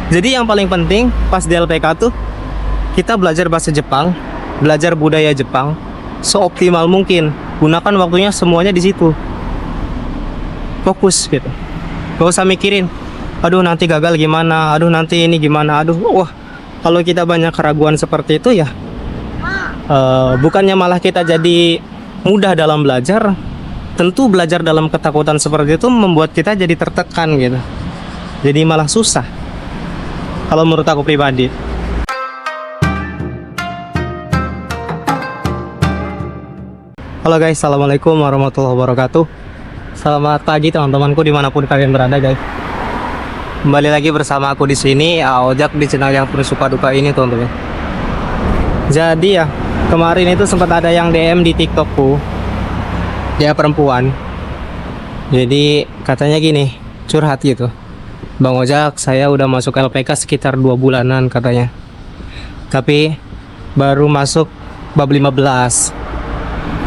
Jadi yang paling penting pas di LPK tuh kita belajar bahasa Jepang, belajar budaya Jepang seoptimal mungkin. Gunakan waktunya semuanya di situ. Fokus gitu. Gak usah mikirin, aduh nanti gagal gimana, aduh nanti ini gimana, aduh wah. Kalau kita banyak keraguan seperti itu ya, bukannya malah kita jadi mudah dalam belajar. Tentu belajar dalam ketakutan seperti itu membuat kita jadi tertekan gitu. Jadi malah susah. Kalau menurut aku pribadi. Halo guys, assalamualaikum warahmatullahi wabarakatuh. Selamat pagi teman-temanku dimanapun kalian berada guys. Kembali lagi bersama aku di sini, Ojak di channel yang penuh suka duka ini teman-teman. Jadi ya kemarin itu sempat ada yang DM di TikTokku, dia perempuan. Jadi katanya gini, curhat gitu. Bang Ojak, saya udah masuk LPK sekitar 2 bulanan katanya. Tapi baru masuk bab 15.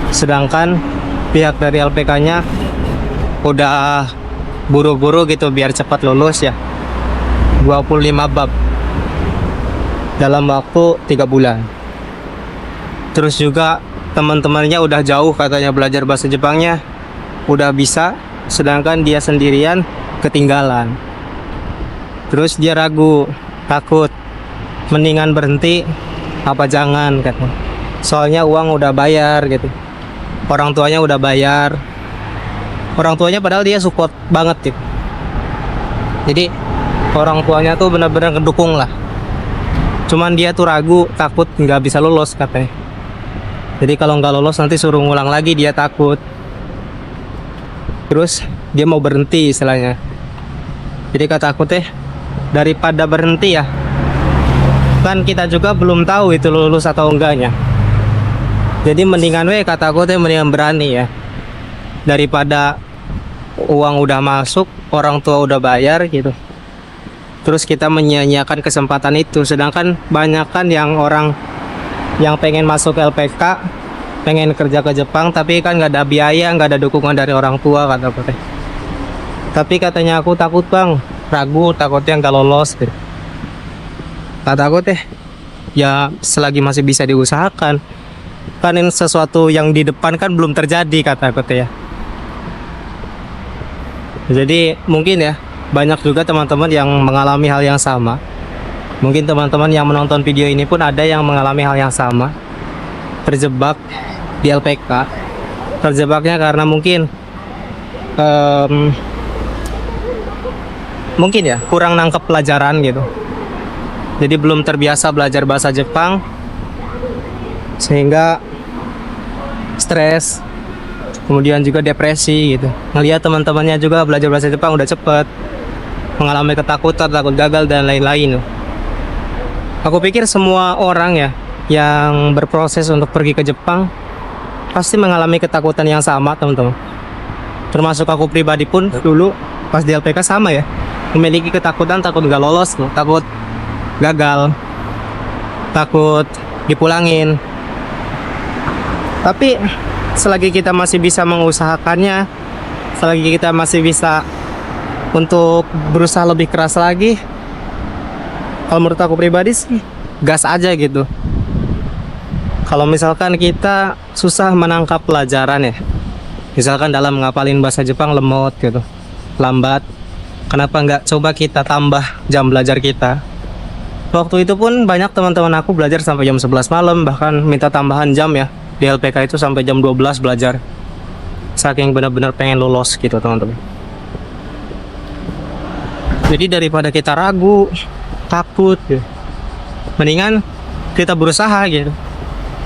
Sedangkan pihak dari LPK-nya udah buru-buru gitu biar cepat lulus ya. 25 bab dalam waktu 3 bulan. Terus juga teman-temannya udah jauh katanya belajar bahasa Jepangnya, udah bisa, sedangkan dia sendirian ketinggalan. Terus dia ragu, takut, mendingan berhenti apa jangan katanya. Soalnya uang udah bayar gitu, orang tuanya udah bayar, orang tuanya padahal dia support banget gitu. Jadi orang tuanya tuh benar-benar ngedukung lah. Cuman dia tuh ragu, takut nggak bisa lulus katanya. Jadi kalau nggak lolos nanti suruh ngulang lagi, dia takut. Terus dia mau berhenti istilahnya. Jadi kata aku teh, daripada berhenti ya, kan kita juga belum tahu itu lulus atau enggaknya. Jadi mendingan kata aku teh mendingan berani ya, daripada uang udah masuk, orang tua udah bayar gitu, terus kita menyia-nyiakan kesempatan itu. Sedangkan banyak kan yang orang yang pengen masuk LPK, pengen kerja ke Jepang, tapi kan nggak ada biaya, nggak ada dukungan dari orang tua kata aku teh. Tapi katanya aku takut bang, ragu, takutnya nggak lolos gitu. Kata aku teh, ya selagi masih bisa diusahakan. Kan ini sesuatu yang di depan kan belum terjadi kata aku teh ya. Jadi mungkin ya banyak juga teman-teman yang mengalami hal yang sama. Mungkin teman-teman yang menonton video ini pun ada yang mengalami hal yang sama, terjebak di LPK. Terjebaknya karena mungkin mungkin ya kurang nangkep pelajaran gitu. Jadi belum terbiasa belajar bahasa Jepang, sehingga stres, kemudian juga depresi gitu. Ngelihat teman-temannya juga belajar bahasa Jepang udah cepet, mengalami ketakutan, takut gagal dan lain-lain. Aku pikir semua orang ya yang berproses untuk pergi ke Jepang pasti mengalami ketakutan yang sama teman-teman. Termasuk aku pribadi pun dulu pas di LPK sama ya, memiliki ketakutan, takut gak lolos, takut gagal, takut dipulangin. Tapi selagi kita masih bisa mengusahakannya, selagi kita masih bisa untuk berusaha lebih keras lagi, kalau menurut aku pribadi sih gas aja gitu. Kalau misalkan kita susah menangkap pelajaran ya, misalkan dalam ngapalin bahasa Jepang lemot gitu, lambat, kenapa nggak coba kita tambah jam belajar kita. Waktu itu pun banyak teman-teman aku belajar sampai jam 11 malam, bahkan minta tambahan jam ya. Di LPK itu sampai jam 12 belajar, saking benar-benar pengen lolos gitu teman-teman. Jadi daripada kita ragu, takut gitu, mendingan kita berusaha gitu.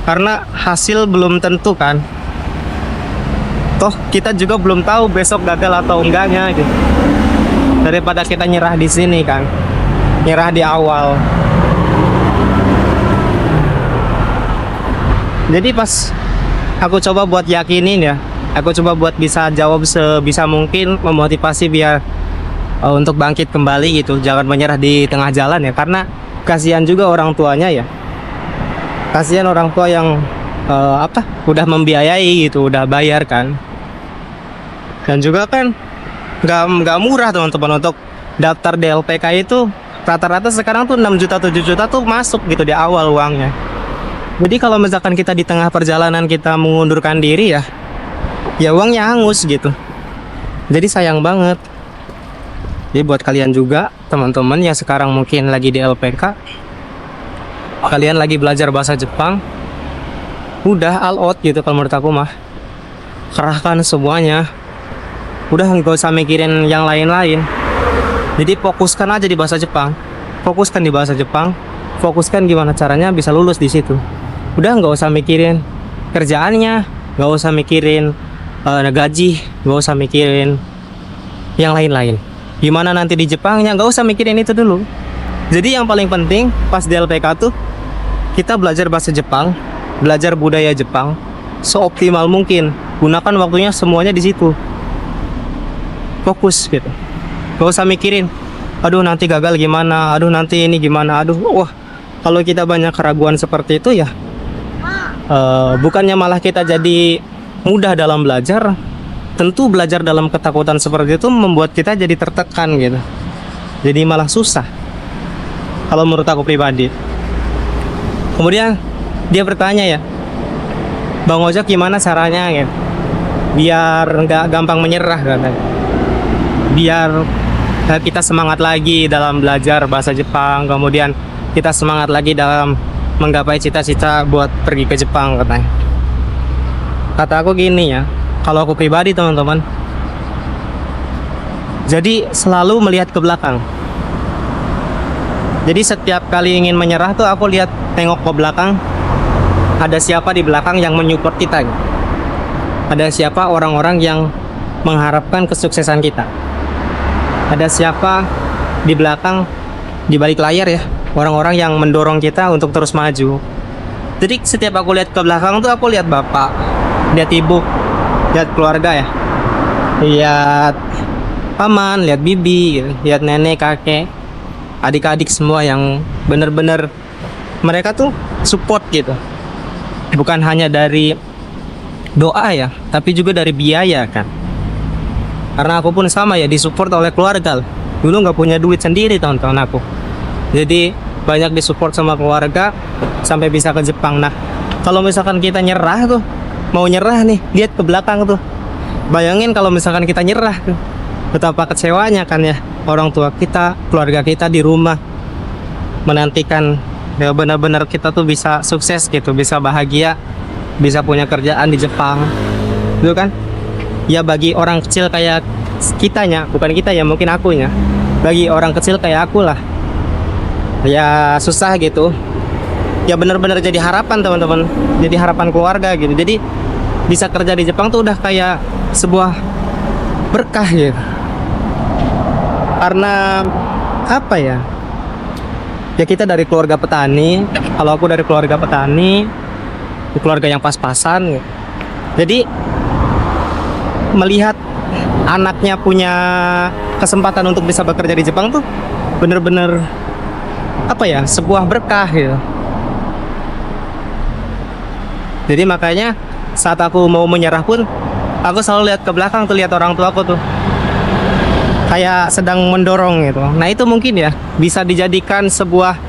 Karena hasil belum tentu kan. Toh kita juga belum tahu besok gagal atau enggaknya gitu. Daripada kita nyerah di sini kan, nyerah di awal. Jadi pas aku coba buat yakinin ya, aku coba buat bisa jawab sebisa mungkin, memotivasi biar untuk bangkit kembali gitu, jangan menyerah di tengah jalan ya. Karena kasihan juga orang tuanya ya, kasihan orang tua yang udah membiayai gitu, udah bayar kan. Dan juga kan nggak murah teman-teman untuk daftar di LPK itu, Rata-rata sekarang tuh 6 juta 7 juta tuh masuk gitu di awal uangnya. Jadi kalau misalkan kita di tengah perjalanan kita mengundurkan diri ya uangnya hangus gitu. Jadi sayang banget. Jadi buat kalian juga teman-teman yang sekarang mungkin lagi di LPK, kalian lagi belajar bahasa Jepang, udah all out gitu kalau menurut aku mah. Kerahkan semuanya. Udah nggak usah mikirin yang lain-lain. Jadi fokuskan aja di bahasa Jepang. Fokuskan di bahasa Jepang. Fokuskan gimana caranya bisa lulus di situ. Udah nggak usah mikirin kerjaannya, nggak usah mikirin gaji, nggak usah mikirin yang lain-lain. Gimana nanti di Jepangnya, nggak usah mikirin itu dulu. Jadi yang paling penting pas di LPK tuh kita belajar bahasa Jepang, belajar budaya Jepang seoptimal mungkin. Gunakan waktunya semuanya di situ. Fokus gitu. Gak usah mikirin, aduh nanti gagal gimana, aduh nanti ini gimana, aduh wah. Kalau kita banyak keraguan seperti itu ya, bukannya malah kita jadi mudah dalam belajar. Tentu belajar dalam ketakutan seperti itu membuat kita jadi tertekan gitu. Jadi malah susah. Kalau menurut aku pribadi. Kemudian dia bertanya ya, Bang Ojak gimana caranya gitu, biar nggak gampang menyerah katanya. Biar kita semangat lagi dalam belajar bahasa Jepang, kemudian kita semangat lagi dalam menggapai cita-cita buat pergi ke Jepang katanya. Kata aku gini ya, kalau aku pribadi teman-teman, jadi selalu melihat ke belakang. Jadi setiap kali ingin menyerah tuh aku lihat, tengok ke belakang, ada siapa di belakang yang menyupport kita gitu. Ada siapa orang-orang yang mengharapkan kesuksesan kita. Ada siapa di belakang, di balik layar ya, orang-orang yang mendorong kita untuk terus maju. Jadi setiap aku lihat ke belakang tuh aku lihat bapak, lihat ibu, lihat keluarga ya, lihat paman, lihat bibi, lihat nenek, kakek, adik-adik semua yang bener-bener mereka tuh support gitu. Bukan hanya dari doa ya, tapi juga dari biaya kan. Karena aku pun sama ya, disupport oleh keluarga. Dulu nggak punya duit sendiri teman-teman aku. Jadi banyak disupport sama keluarga sampai bisa ke Jepang. Nah, kalau misalkan kita nyerah tuh, mau nyerah nih, lihat ke belakang tuh. Bayangin kalau misalkan kita nyerah tuh, betapa kecewanya kan ya orang tua kita, keluarga kita di rumah menantikan ya benar-benar kita tuh bisa sukses gitu, bisa bahagia, bisa punya kerjaan di Jepang. Gitu kan? Ya bagi orang kecil kayak kitanya, bukan kita ya, mungkin akunya. Bagi orang kecil kayak aku lah, ya susah gitu. Ya benar-benar jadi harapan teman-teman, jadi harapan keluarga gitu. Jadi bisa kerja di Jepang tuh udah kayak sebuah berkah gitu. Karena apa ya? Ya kita dari keluarga petani. Kalau aku dari keluarga petani, keluarga yang pas-pasan gitu. Jadi melihat anaknya punya kesempatan untuk bisa bekerja di Jepang tuh bener-bener apa ya, sebuah berkah gitu. Jadi makanya saat aku mau menyerah pun aku selalu lihat ke belakang tuh, lihat orang tua aku tuh kayak sedang mendorong gitu. Nah itu mungkin ya bisa dijadikan sebuah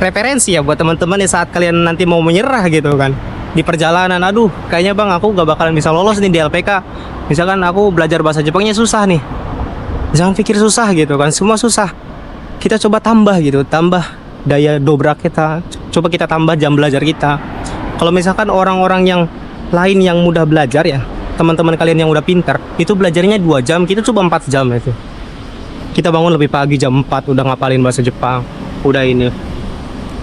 referensi ya buat teman-teman ya saat kalian nanti mau menyerah gitu kan di perjalanan. Aduh kayaknya bang aku gak bakalan bisa lolos nih di LPK, misalkan aku belajar bahasa Jepangnya susah nih. Jangan pikir susah gitu kan, semua susah. Kita coba tambah gitu, tambah daya dobrak kita, coba kita tambah jam belajar kita. Kalau misalkan orang-orang yang lain yang mudah belajar ya, teman-teman kalian yang udah pintar, itu belajarnya 2 jam, kita coba 4 jam itu. Kita bangun lebih pagi jam 4 udah ngapalin bahasa Jepang, udah ini.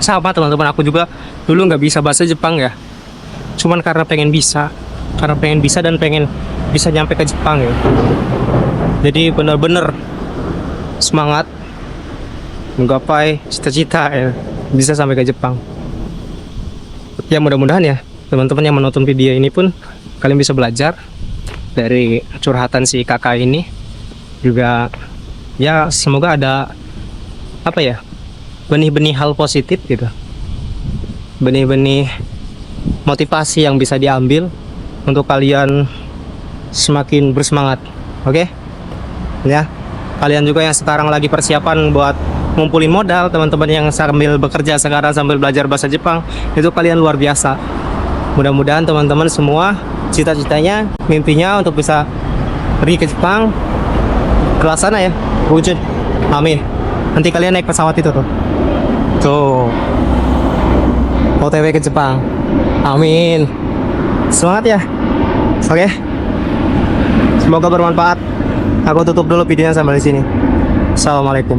Sama teman-teman aku juga dulu nggak bisa bahasa Jepang ya, cuman karena pengen bisa dan pengen bisa nyampe ke Jepang ya. Jadi bener-bener semangat menggapai cita-cita ya, bisa sampai ke Jepang. Ya mudah-mudahan ya teman-teman yang menonton video ini pun kalian bisa belajar dari curhatan si kakak ini. Juga ya semoga ada apa ya, benih-benih hal positif gitu, benih-benih motivasi yang bisa diambil untuk kalian semakin bersemangat. Oke? Ya, kalian juga yang sekarang lagi persiapan buat ngumpulin modal, teman-teman yang sambil bekerja sekarang sambil belajar bahasa Jepang, itu kalian luar biasa. Mudah-mudahan teman-teman semua cita-citanya, mimpinya untuk bisa pergi ke Jepang terlaksana ya, wujud. Amin. Nanti kalian naik pesawat itu tuh. Tuh. OTW ke Jepang. Amin. Semangat ya. Oke. Semoga bermanfaat. Aku tutup dulu videonya sampai di sini. Assalamualaikum.